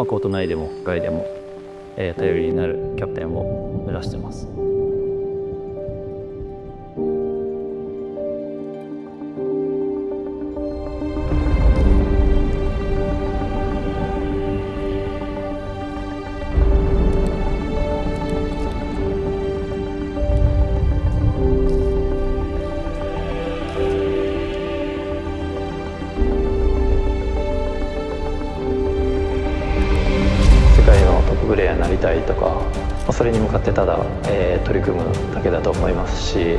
コート内でも外でも、頼りになるキャプテンを目指してます。プレイヤーになりたいとか、それに向かってただ、取り組むだけだと思いますし、キャ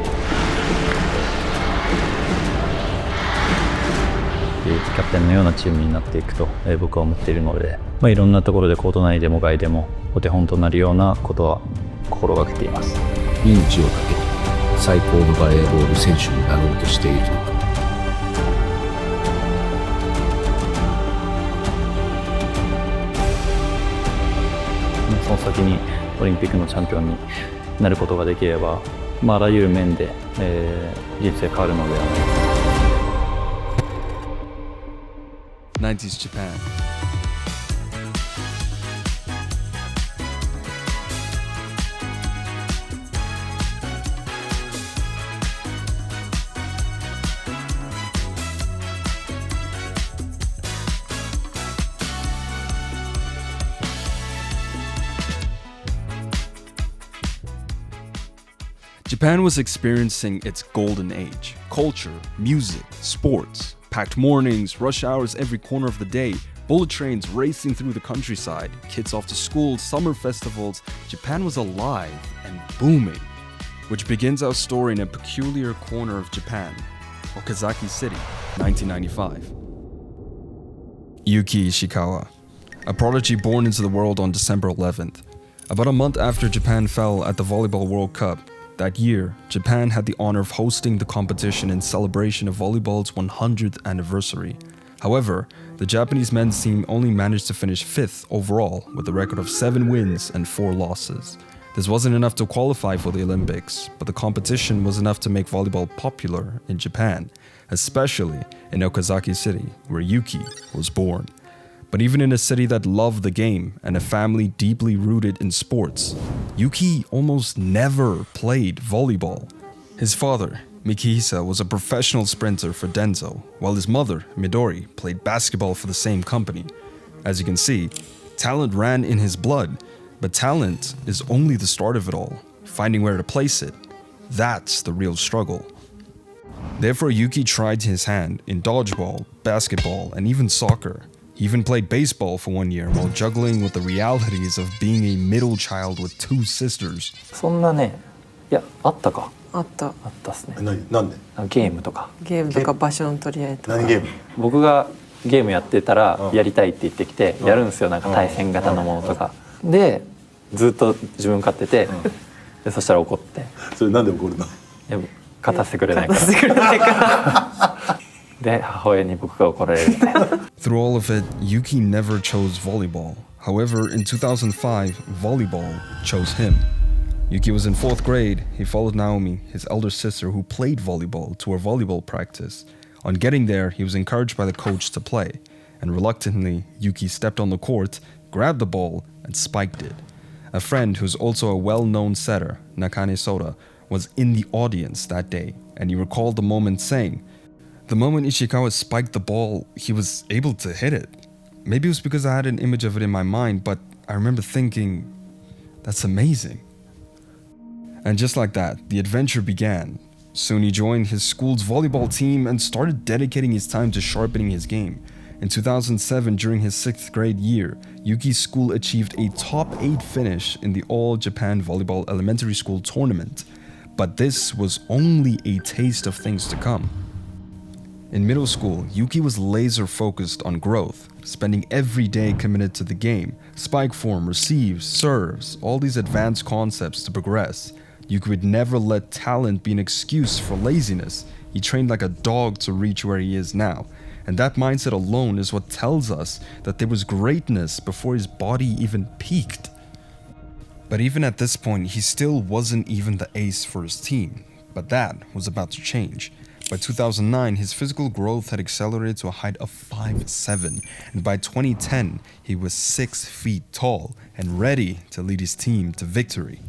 プテンのようなチームになっていくと、僕は思っているので、いろんなところでコート内でも外でもお手本となるようなことは心がけています。命をかけて最高のバレーボール選手になろうとしているのか。その先にオリンピックのチャンピオンになることができれば、あらゆる面で、人生変わるのではないか。 90s Japan. Japan was experiencing its golden age. Culture, music, sports, packed mornings, rush hours every corner of the day, bullet trains racing through the countryside, kids off to school, summer festivals. Japan was alive and booming. Which begins our story in a peculiar corner of Japan, Okazaki City, 1995. Yuki Ishikawa, a prodigy born into the world on December 11th. About a month after Japan fell at the Volleyball World Cup, that year, Japan had the honor of hosting the competition in celebration of volleyball's 100th anniversary. However, the Japanese men's team only managed to finish 5th overall with a record of 7 wins and 4 losses. This wasn't enough to qualify for the Olympics, but the competition was enough to make volleyball popular in Japan, especially in Okazaki City, where Yuki was born. But even in a city that loved the game and a family deeply rooted in sports, Yuki almost never played volleyball. His father, Mikihisa, was a professional sprinter for Denso, while his mother, Midori, played basketball for the same company. As you can see, talent ran in his blood, but talent is only the start of it all. Finding where to place it, that's the real struggle. Therefore, Yuki tried his hand in dodgeball, basketball, and even soccer. He even played baseball for 1 year while juggling with the realities of being a middle child with 2 sisters. そんなね、いや、あったか。あった。あったっすね。なんで？ゲームとか。ゲームとか場所の取り合いとか。何ゲーム？僕がゲームやってたらやりたいって言ってきてやるんですよ。なんか対戦型のものとか。で、ずっと自分勝ってて、でそしたら怒って。それなんで怒るの？いや、勝たせてくれないから。勝たせてくれないから。で、母親に僕が怒られるみたいな。Through all of it, Yuki never chose volleyball. However, in 2005, volleyball chose him. Yuki was in 4th grade. He followed Naomi, his elder sister, who played volleyball, to her volleyball practice. On getting there, he was encouraged by the coach to play. And reluctantly, Yuki stepped on the court, grabbed the ball, and spiked it. A friend who's also a well-known setter, Nakane Soda, was in the audience that day, and he recalled the moment saying, "The moment Ishikawa spiked the ball, he was able to hit it. Maybe it was because I had an image of it in my mind, but I remember thinking, that's amazing." And just like that, the adventure began. Soon he joined his school's volleyball team and started dedicating his time to sharpening his game. In 2007, during his 6th grade year, Yuki's school achieved a top 8 finish in the All Japan Volleyball Elementary School tournament. But this was only a taste of things to come. In middle school, Yuki was laser focused on growth, spending every day committed to the game, spike form, receives, serves, all these advanced concepts to progress. Yuki would never let talent be an excuse for laziness. He trained like a dog to reach where he is now. And that mindset alone is what tells us that there was greatness before his body even peaked. But even at this point, he still wasn't even the ace for his team. But that was about to change. By 2009, his physical growth had accelerated to a height of 5'7", and by 2010, he was 6 feet tall and ready to lead his team to victory.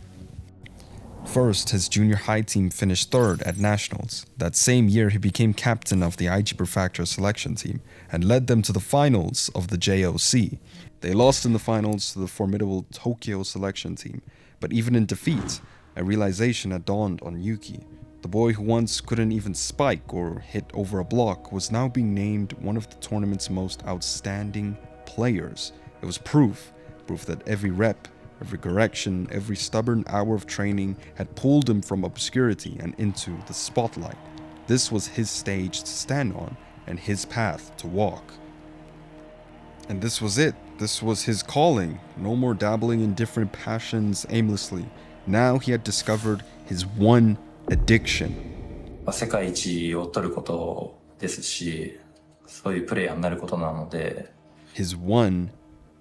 First, his junior high team finished third at nationals. That same year, he became captain of the Aichi Prefecture selection team and led them to the finals of the JOC. They lost in the finals to the formidable Tokyo selection team, but even in defeat, a realization had dawned on Yuki. The boy who once couldn't even spike or hit over a block was now being named one of the tournament's most outstanding players. It was proof that every rep, every correction, every stubborn hour of training had pulled him from obscurity and into the spotlight. This was his stage to stand on and his path to walk. And this was it. This was his calling. No more dabbling in different passions aimlessly. Now he had discovered his one addiction. 世界一を取ることですし、そういうプレイヤーになることなので。His one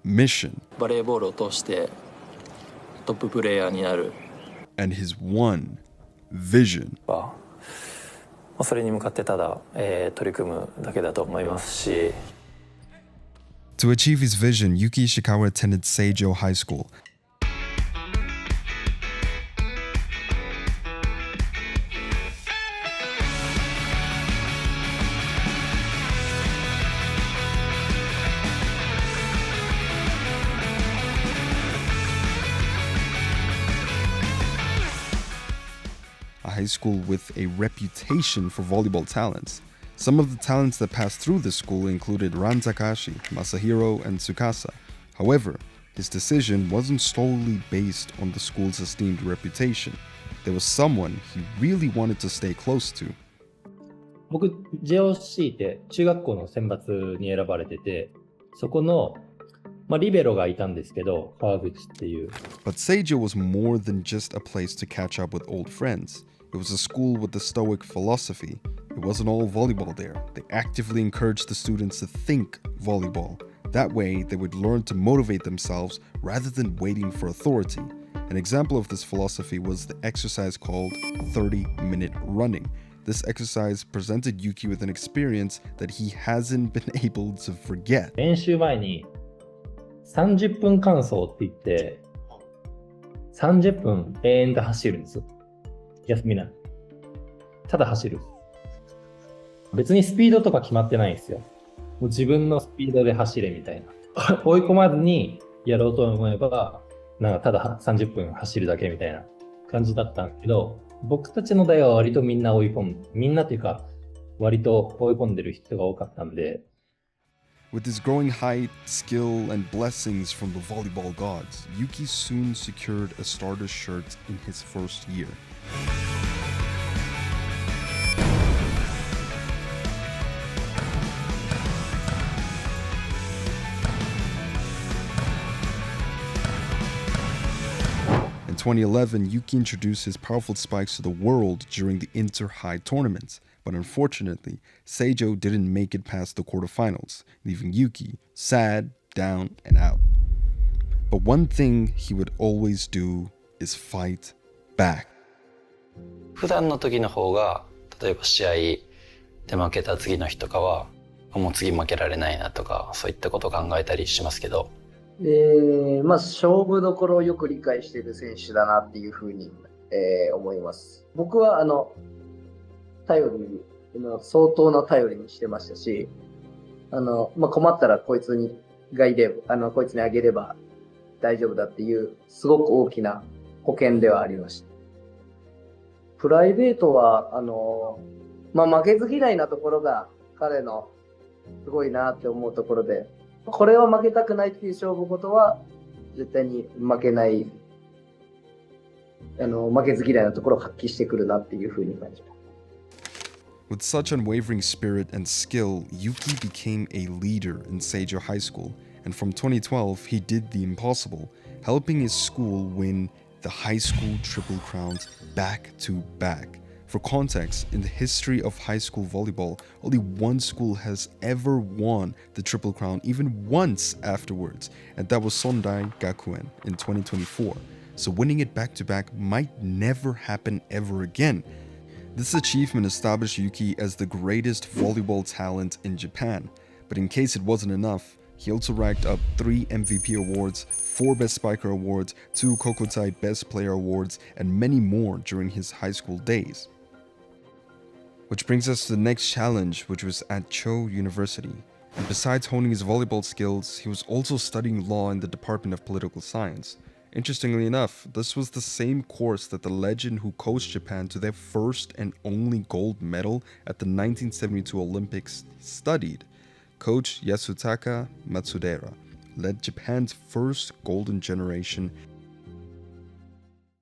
mission. バレーボールを通してトッププレイヤーになる。And his one vision. それに向かってただ、取り組むだけだと思いますし。To achieve his vision, Yuki Ishikawa attended Seijo High School. A high school with a reputation for volleyball talents. Some of the talents that passed through this school included Ran Takashi, Masahiro, and Tsukasa. However, his decision wasn't solely based on the school's esteemed reputation. There was someone he really wanted to stay close to. 僕 JOC って中学校の選抜に選ばれてて、そこの、リベロがいたんですけど、川口っていう。But Seijo was more than just a place to catch up with old friends. It was a school with a stoic philosophy. It wasn't all volleyball there. They actively encouraged the students to think volleyball. That way, they would learn to motivate themselves rather than waiting for authority. An example of this philosophy was the exercise called 30-minute running. This exercise presented Yuki with an experience that he hasn't been able to forget. 練習前に30分間走って言って、30分永遠と走るんです。休みない。ただ走る。別にスピードとか決まってないんですよ。もう自分のスピードで走れみたいな。追い込まずにやろうと思えば、ただ30分走るだけみたいな感じだったんですけど、僕たちの代は割とみんなみんなっていうか、割と追い込んでる人が多かったんで。With his growing height, skill, and blessings from the volleyball gods, Yuki soon secured a starter shirt in his first year. In 2011, Yuki introduced his powerful spikes to the world during the Inter-High tournaments, but unfortunately, Seijo didn't make it past the quarterfinals, leaving Yuki sad, down, and out. But one thing he would always do is fight back. 普段の時の方が、例えば試合で負けた次の日とかは、もう次負けられないなとか、そういったことを考えたりしますけど。勝負どころをよく理解している選手だなっていうふうに、思います。僕は相当な頼りにしてましたし、困ったらこいつにこいつにあげれば大丈夫だっていうすごく大きな保険ではありました。プライベートは負けず嫌いなところが彼のすごいなって思うところで、これは負けたくないっていう勝負事は絶対に負けない、負けず嫌いなところを発揮してくるなっていうふうに感じます。With such unwavering spirit and skill, Yuki became a leader in Seijo High School, and from 2012, he did the impossible, helping his school win the high school triple crowns back to back. For context, in the history of high school volleyball, only one school has ever won the Triple Crown even once afterwards, and that was Sondai Gakuen in 2024. So winning it back-to-back might never happen ever again. This achievement established Yuki as the greatest volleyball talent in Japan, but in case it wasn't enough, he also racked up 3 MVP awards, 4 Best Spiker awards, 2 Kokutai Best Player awards, and many more during his high school days. Which brings us to the next challenge, which was at Cho University. And besides honing his volleyball skills, he was also studying law in the Department of Political Science. Interestingly enough, this was the same course that the legend who coached Japan to their first and only gold medal at the 1972 Olympics studied. Coach Yasutaka Matsudera led Japan's first golden generation.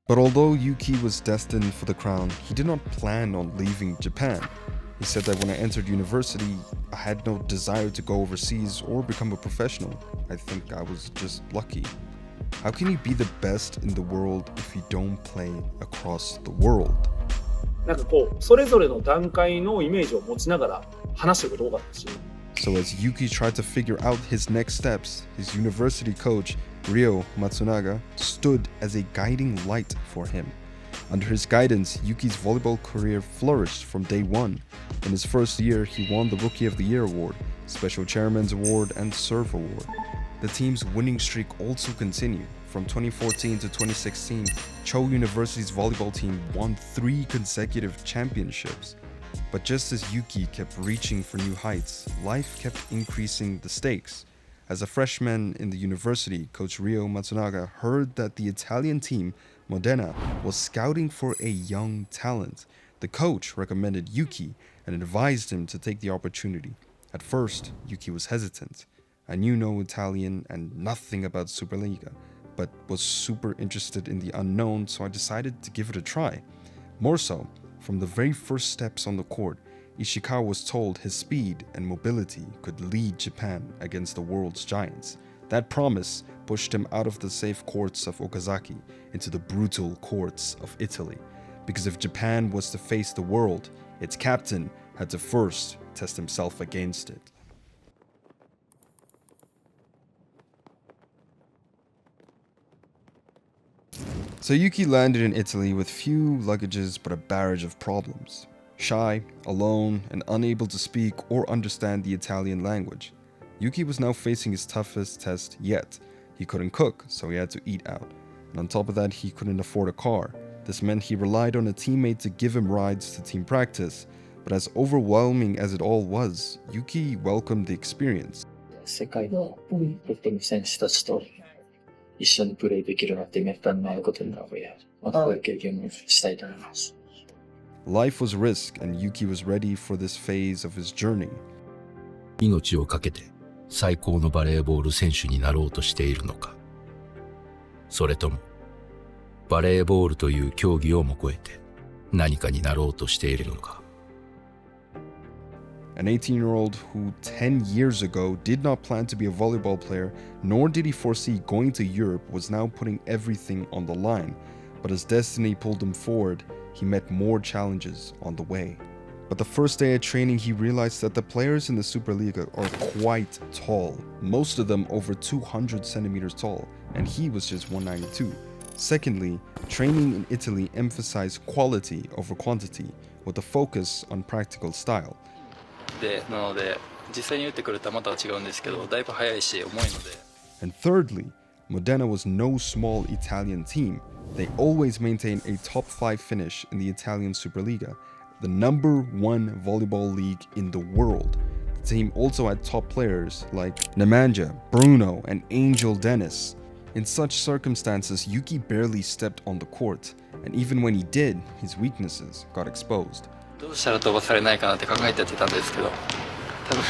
But although Yuki was destined for the crown, he did not plan on leaving Japan. He said that when I entered university, I had no desire to go overseas or become a professional. I think I was just lucky. How can you be the best in the world if you don't play across the world? なんかこうそれぞれの段階のイメージを持ちながら話してること多かったし。So as Yuki tried to figure out his next steps, his university coach, Ryo Matsunaga, stood as a guiding light for him. Under his guidance, Yuki's volleyball career flourished from day one. In his first year, he won the Rookie of the Year award, Special Chairman's Award, and Serve Award. The team's winning streak also continued. From 2014 to 2016, Cho University's volleyball team won 3 consecutive championships. But just as Yuki kept reaching for new heights, life kept increasing the stakes. As a freshman in the university, Coach Ryo Matsunaga heard that the Italian team, Modena, was scouting for a young talent. The coach recommended Yuki and advised him to take the opportunity. At first, Yuki was hesitant. I knew no Italian and nothing about Superliga, but was super interested in the unknown, so I decided to give it a try. More so, from the very first steps on the court, Ishikawa was told his speed and mobility could lead Japan against the world's giants. That promise pushed him out of the safe courts of Okazaki into the brutal courts of Italy. Because if Japan was to face the world, its captain had to first test himself against it. So Yuki landed in Italy with few luggages but a barrage of problems. Shy, alone, and unable to speak or understand the Italian language. Yuki was now facing his toughest test yet. He couldn't cook, so he had to eat out. And on top of that, he couldn't afford a car. This meant he relied on a teammate to give him rides to team practice. But as overwhelming as it all was, Yuki welcomed the experience. 世界のトップの選手たちと一緒にプレーできるなんてめったにないことなので、こういう経験をしたいと思います。Life was risk, and Yuki was ready for this phase of his journey. 命を懸けて最高のバレーボール選手になろうとしているのか、それともバレーボールという競技をも超えて何かになろうとしているのか。An 18-year-old who 10 years ago did not plan to be a volleyball player, nor did he foresee going to Europe, was now putting everything on the line. But as destiny pulled him forward, he met more challenges on the way. But the first day at training, he realized that the players in the Superliga are quite tall, most of them over 200 centimeters tall, and he was just 192. Secondly, training in Italy emphasized quality over quantity, with a focus on practical style. なので実際に打ってくる球とは違うんですけど、だいぶ速いし重いので。And thirdly, Modena was no small Italian team. They always maintained a top 5 finish in the Italian Superliga, the #1 volleyball league in the world. The team also had top players like Nemanja, Bruno, and Angel Dennis. In such circumstances, Yuki barely stepped on the court, and even when he did, his weaknesses got exposed. どうしたら飛ばされないかなって考えてやってたんですけど、多分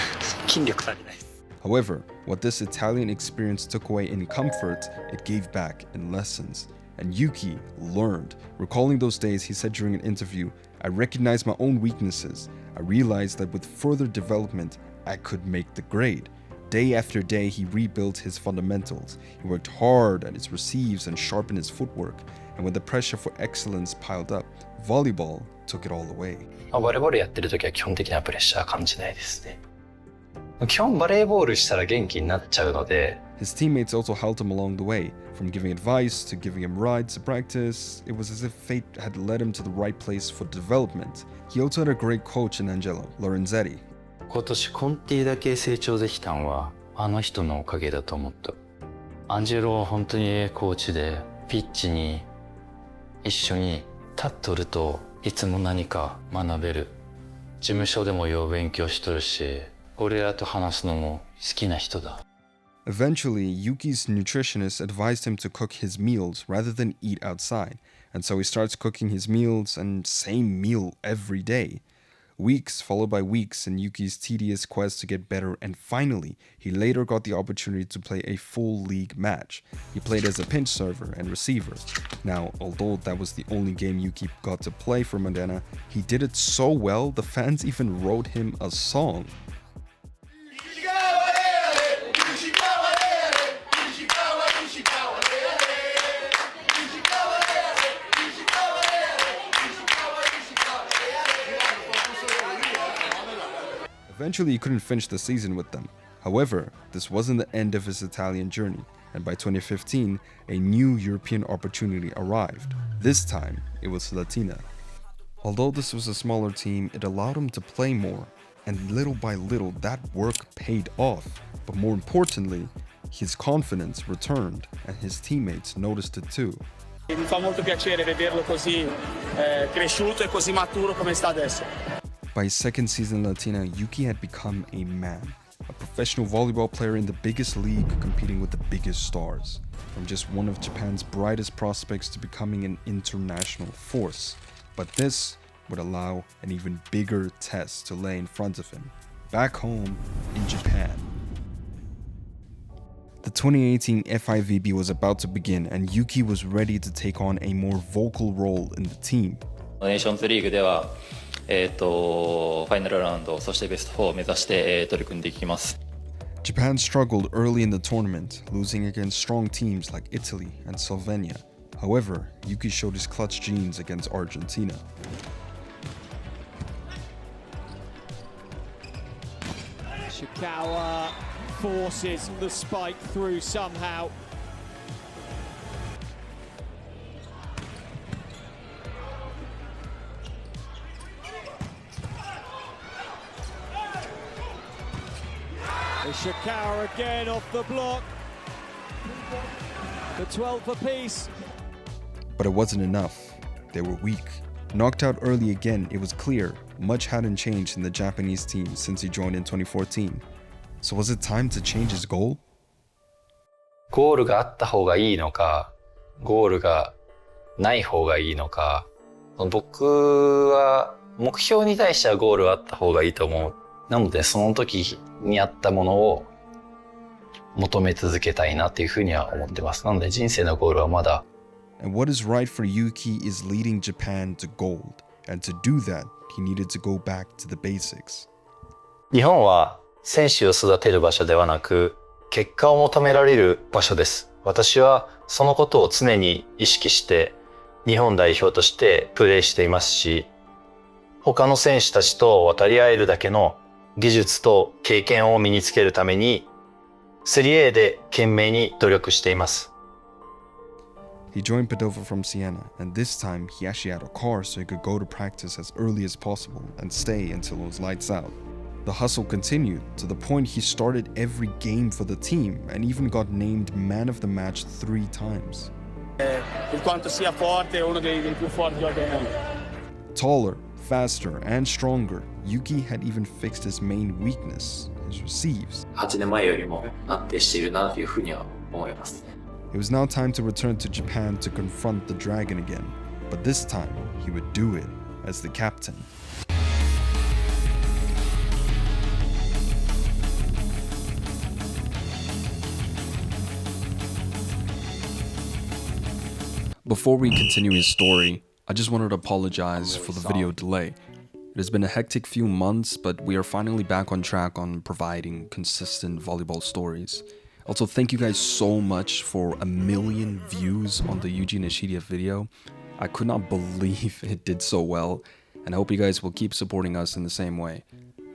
筋力足りない。However, what this Italian experience took away in comfort, it gave back in lessons. And Yuki learned. Recalling those days, he said during an interview, I recognized my own weaknesses. I realized that with further development, I could make the grade. Day after day, he rebuilt his fundamentals. He worked hard at his receives and sharpened his footwork. And when the pressure for excellence piled up, volleyball took it all away. バレーボールやってる時は基本的なプレッシャー感じないですね。基本バレーボールしたら元気になっちゃうので、His teammates also helped him along the way, from giving advice to giving him rides to practice. It was as if fate had led him to the right place for development. He also had a great coach in Angelo, Lorenzetti. 今年コンティだけ成長できたんはあの人のおかげだと思った。アンジェロは本当にコーチで、ピッチに一緒に立っとるといつも何か学べる。事務所でもよう勉強しとるし、俺らと話すのも好きな人だ。Eventually, Yuki's nutritionist advised him to cook his meals rather than eat outside, and so he starts cooking his meals and same meal every day. Weeks followed by weeks in Yuki's tedious quest to get better, and finally, he later got the opportunity to play a full league match. He played as a pinch server and receiver. Now, although that was the only game Yuki got to play for Modena, he did it so well the fans even wrote him a song. Eventually, he couldn't finish the season with them. However, this wasn't the end of his Italian journey, and by 2015, a new European opportunity arrived. This time, it was Latina. Although this was a smaller team, it allowed him to play more, and little by little, that work paid off. But more importantly, his confidence returned, and his teammates noticed it too. Mi fa molto piacere vederlo così cresciuto e così maturo come sta adesso. By his second season in Latina, Yuki had become a man, a professional volleyball player in the biggest league competing with the biggest stars. From just one of Japan's brightest prospects to becoming an international force. But this would allow an even bigger test to lay in front of him, back home in Japan. The 2018 FIVB was about to begin, and Yuki was ready to take on a more vocal role in the team. ネーションズリーグではファイナルラウンド、そしてベスト4を目指して取り組んでいきます。Japan struggled early in the tournament, losing against strong teams like Italy and Slovenia. However, Yuki showed his clutch genes against Argentina. Ishikawa forces the spike through somehow. Ishikawa again off the block. The 12th apiece. But it wasn't enough. They were weak. Knocked out early again, it was clear much hadn't changed in the Japanese team since he joined in 2014. So was it time to change his goal? ゴールがあった方がいいのか、ゴールがない方がいいのか、僕は目標に対してはゴールはあった方がいいと思う。なのでその時にあったものを求め続けたいなっていうふうには思ってます。なので人生のゴールはまだ。And what is right for Yuki is leading Japan to gold. And to do that, he needed to go back to the basics. 日本は選手を育てる場所ではなく、結果を求められる場所です。私はそのことを常に意識して日本代表としてプレーしていますし、他の選手たちと渡り合えるだけの技術と経験を身につけるために 3A で懸命に努力しています。He joined Padova from Siena, and this time he actually had a car so he could go to practice as early as possible and stay until it was lights out. The hustle continued to the point he started every game for the team and even got named man of the match 3 times. Per quanto sia forte, è uno dei più forti al mondo. Taller, faster, and stronger, Yuki had even fixed his main weakness, his receives. 8年前よりも安定しているなというふうには思います。It was now time to return to Japan to confront the dragon again, but this time he would do it as the captain. Before we continue his story, I just wanted to apologize for the video delay. It has been a hectic few months, but we are finally back on track on providing consistent volleyball stories. Also, thank you guys so much for 1 million views on the Yuji Nishida video. I could not believe it did so well, and I hope you guys will keep supporting us in the same way.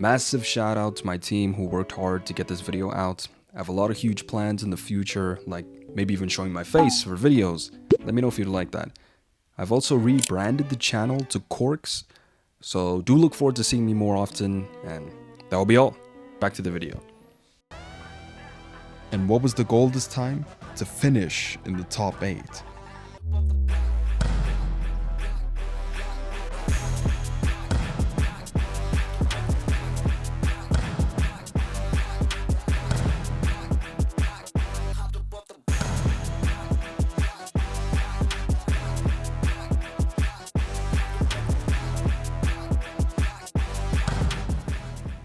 Massive shout out to my team who worked hard to get this video out. I have a lot of huge plans in the future, like maybe even showing my face for videos. Let me know if you'd like that. I've also rebranded the channel to Corks, so do look forward to seeing me more often, and that will be all. Back to the video. And what was the goal this time? To finish in the top 8.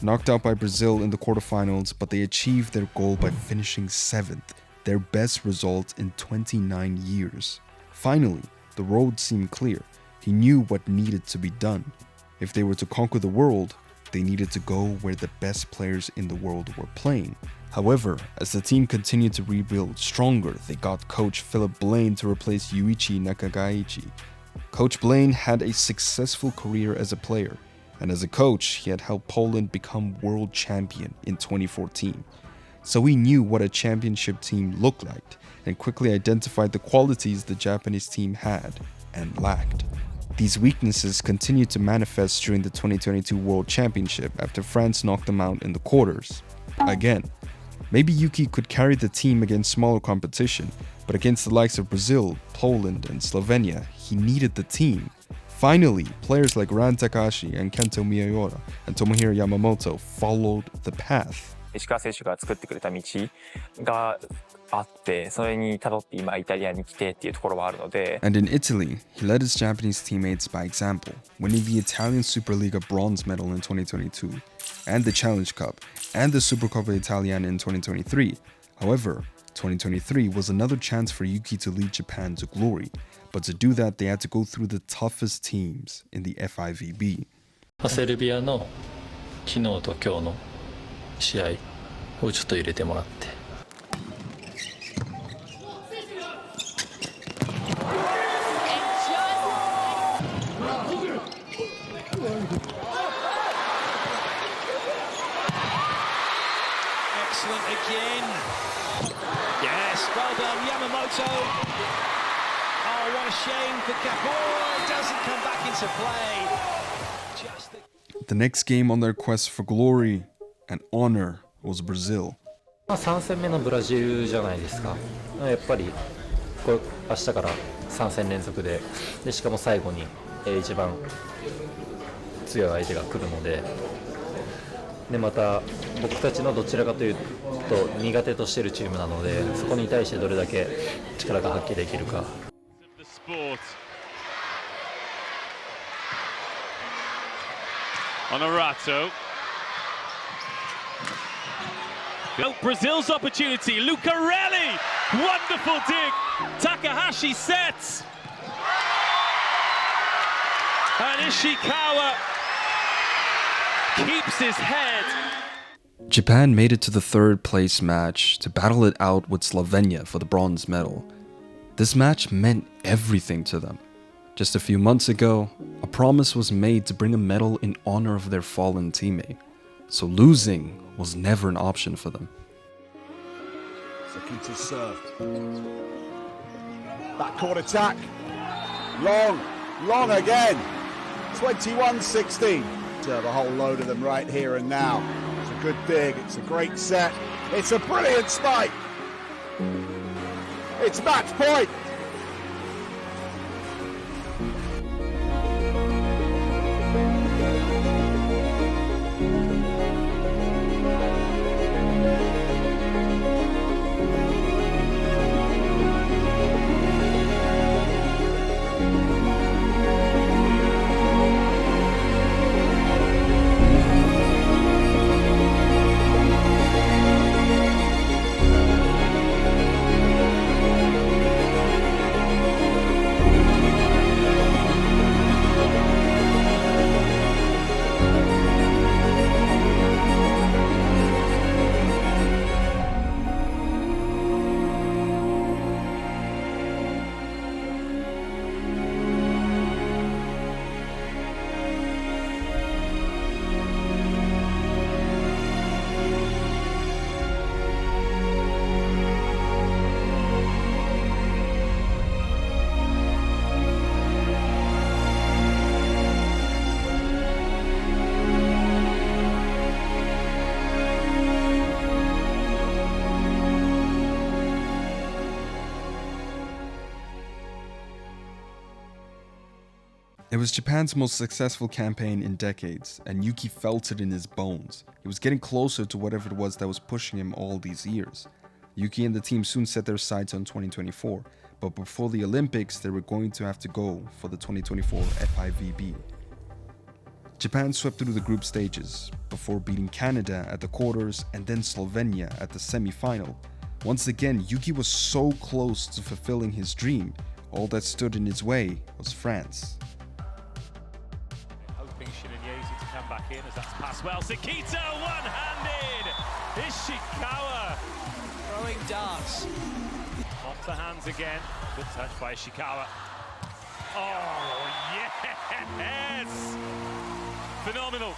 Knocked out by Brazil in the quarterfinals, but they achieved their goal by finishing 7th, their best result in 29 years. Finally, the road seemed clear. He knew what needed to be done. If they were to conquer the world, they needed to go where the best players in the world were playing. However, as the team continued to rebuild stronger, they got coach Philip Blaine to replace Yuichi Nakagaichi. Coach Blaine had a successful career as a player, and as a coach, he had helped Poland become world champion in 2014. So he knew what a championship team looked like and quickly identified the qualities the Japanese team had and lacked. These weaknesses continued to manifest during the 2022 World Championship after France knocked them out in the quarters. Again, maybe Yuki could carry the team against smaller competition, but against the likes of Brazil, Poland, and Slovenia, he needed the team. Finally, players like Ran Takahashi and Kento Miyaura and Tomohiro Yamamoto followed the path. 石川選手が作ってくれた道があって、それに辿って今イタリアに来てっていうところはあるので。And in Italy, he led his Japanese teammates by example, winning the Italian Superliga bronze medal in 2022, and the Challenge Cup, and the Supercoppa Italiana in 2023. However, 2023 was another chance for Yuki to lead Japan to glory, but to do that they had to go through the toughest teams in the FIVB. セルビアの昨日と今日の試合をちょっと入れてもらって。Excellent again. Yes, well done, Yamamoto. Oh, what a shame for Kapoor. It doesn't come back into play. The next game on their quest for glory and honor was Brazil. 3戦目のブラジルじゃないですか。やっぱりこれ明日から3戦連続で、しかも最後に一番強い相手が来るので、また僕たちのどちらかというと苦手としているチームなので、そこに対してどれだけ力が発揮できるか。Honorato. Brazil's opportunity. Lucarelli. Wonderful dig. Takahashi sets. And Ishikawa keeps his head. Japan made it to the third place match to battle it out with Slovenia for the bronze medal. This match meant everything to them. Just a few months ago, a promise was made to bring a medal in honor of their fallen teammate, so losing was never an option for them. Sakita served. Backcourt attack. Long again. 21-16. Serve a whole load of them right here and now. It's a good dig. It's a great set. It's a brilliant spike. It's match point. was Japan's most successful campaign in decades, and Yuki felt it in his bones. He was getting closer to whatever it was that was pushing him all these years. Yuki and the team soon set their sights on 2024, but before the Olympics, they were going to have to go for the 2024 FIVB. Japan swept through the group stages, before beating Canada at the quarters and then Slovenia at the semi-final. Once again, Yuki was so close to fulfilling his dream. All that stood in his way was France. Hoping Shinanyesi to come back in as that's passed well. Sekita one-handed! Ishikawa throwing darts. Off the hands again. Good touch by Ishikawa. Oh, yes! Phenomenal.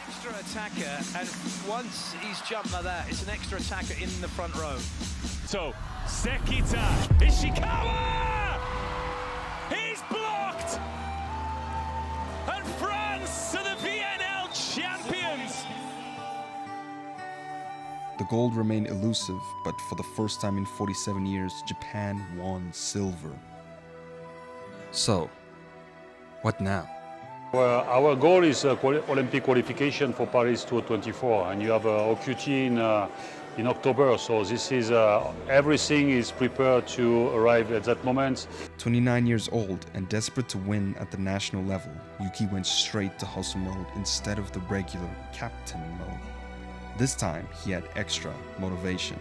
Extra attacker, and once he's jumped like that, it's an extra attacker in the front row. So, Sekita, Ishikawa! He's blocked! And France are the VNL champions! The gold remained elusive, but for the first time in 47 years, Japan won silver. So, what now? Well, our goal is Olympic qualification for Paris 2024, and you have OQT in October, so this is everything is prepared to arrive at that moment. 29 years old and desperate to win at the national level, Yuki went straight to hustle mode instead of the regular captain mode. This time, he had extra motivation.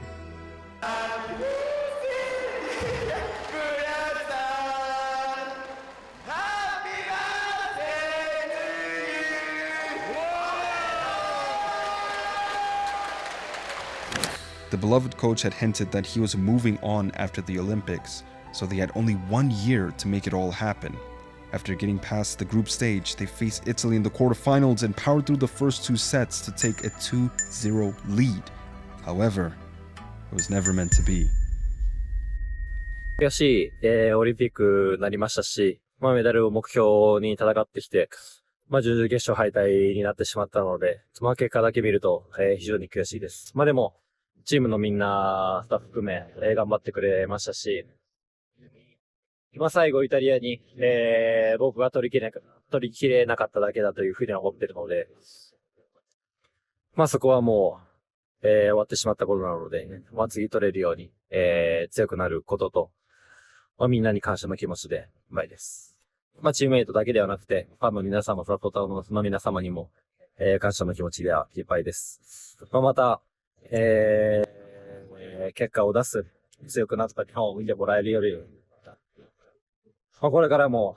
The beloved coach had hinted that he was moving on after the Olympics, so they had only 1 year to make it all happen. After getting past the group stage, they faced Italy in the quarterfinals and powered through the first 2 sets to take a 2-0 lead. However, it was never meant to be. 悔しい、オリンピックになりましたし、メダルを目標に戦ってきて、準々決勝敗退になってしまったので、結果だけ見ると、非常に悔しいです。でも、チームのみんな、スタッフ含め、頑張ってくれましたし、最後イタリアに、僕が取り切れなかっただけだというふうに思っているので、そこはもう、終わってしまったことなので、次取れるように、強くなることと、みんなに感謝の気持ちでいっぱいです。チームメイトだけではなくて、ファンの皆様、サポーターの皆様にも、感謝の気持ちでいっぱいです。また、結果を出す、強くなった日本を見てもらえるより、これからも、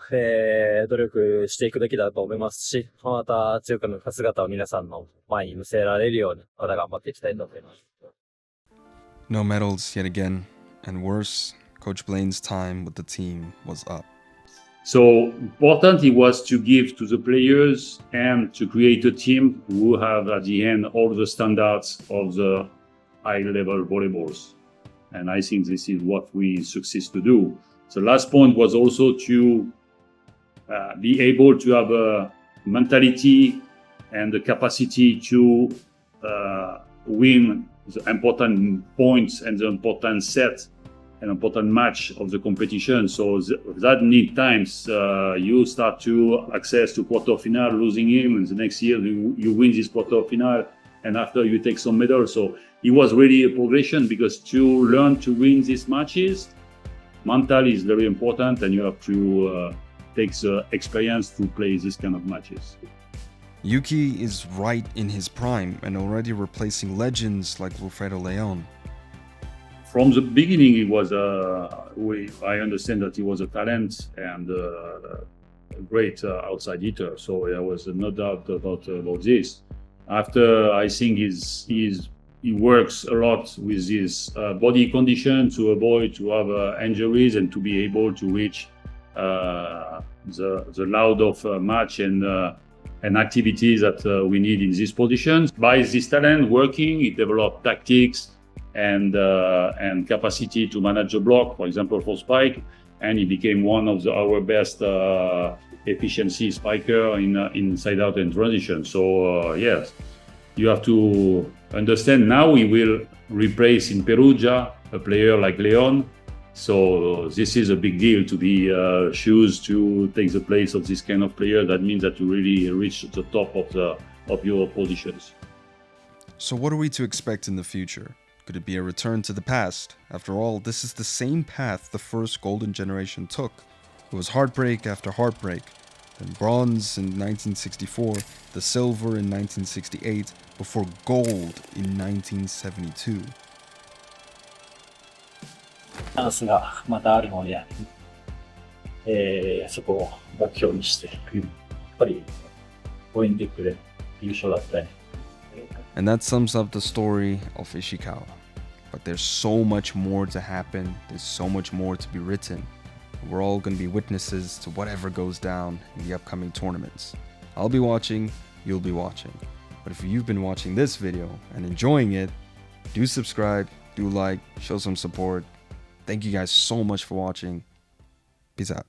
努力していくべきだと思いますし、また強くなった姿を皆さんの前に見せられるように、また頑張っていきたいと思います。No medals yet again, and worse, Coach Blaine's time with the team was up. So important it was to give to the players and to create a team who have at the end all the standards of the high-level volleyballs. And I think this is what we succeed to do. The last point was also to be able to have a mentality and the capacity to win the important points and the important set an important match of the competition. So that need times you start to access to quarterfinal, losing him, and the next year you win this quarterfinal, and after you take some medals. So it was really a progression, because to learn to win these matches, mental is very important, and you have to take the experience to play this kind of matches. Yuki is right in his prime and already replacing legends like Wilfredo Leon. From the beginning, he was I understand that he was a talent and a great outside hitter. So there was no doubt about this. After, I think he works a lot with his body condition to avoid to have injuries and to be able to reach the loud of match and activities that we need in this position. By this talent working, he developed tactics and capacity to manage the block, for example, for spike, and he became one of our best efficiency spiker in inside out and transition. So yes, you have to understand now he will replace in Perugia a player like Leon, So this is a big deal to be choose to take the place of this kind of player. That means that you really reach the top of your positions. So what are we to expect in the future? Could it be a return to the past? After all, this is the same path the first golden generation took. It was heartbreak after heartbreak. Then bronze in 1964, the silver in 1968, before gold in 1972. チャンスがまたあるので、そこを目標にして、やっぱりオリンピックで優勝だったり。 And that sums up the story of Ishikawa. But there's so much more to happen, there's so much more to be written. We're all going to be witnesses to whatever goes down in the upcoming tournaments. I'll be watching, you'll be watching. But if you've been watching this video and enjoying it, do subscribe, do like, show some support. Thank you guys so much for watching. Peace out.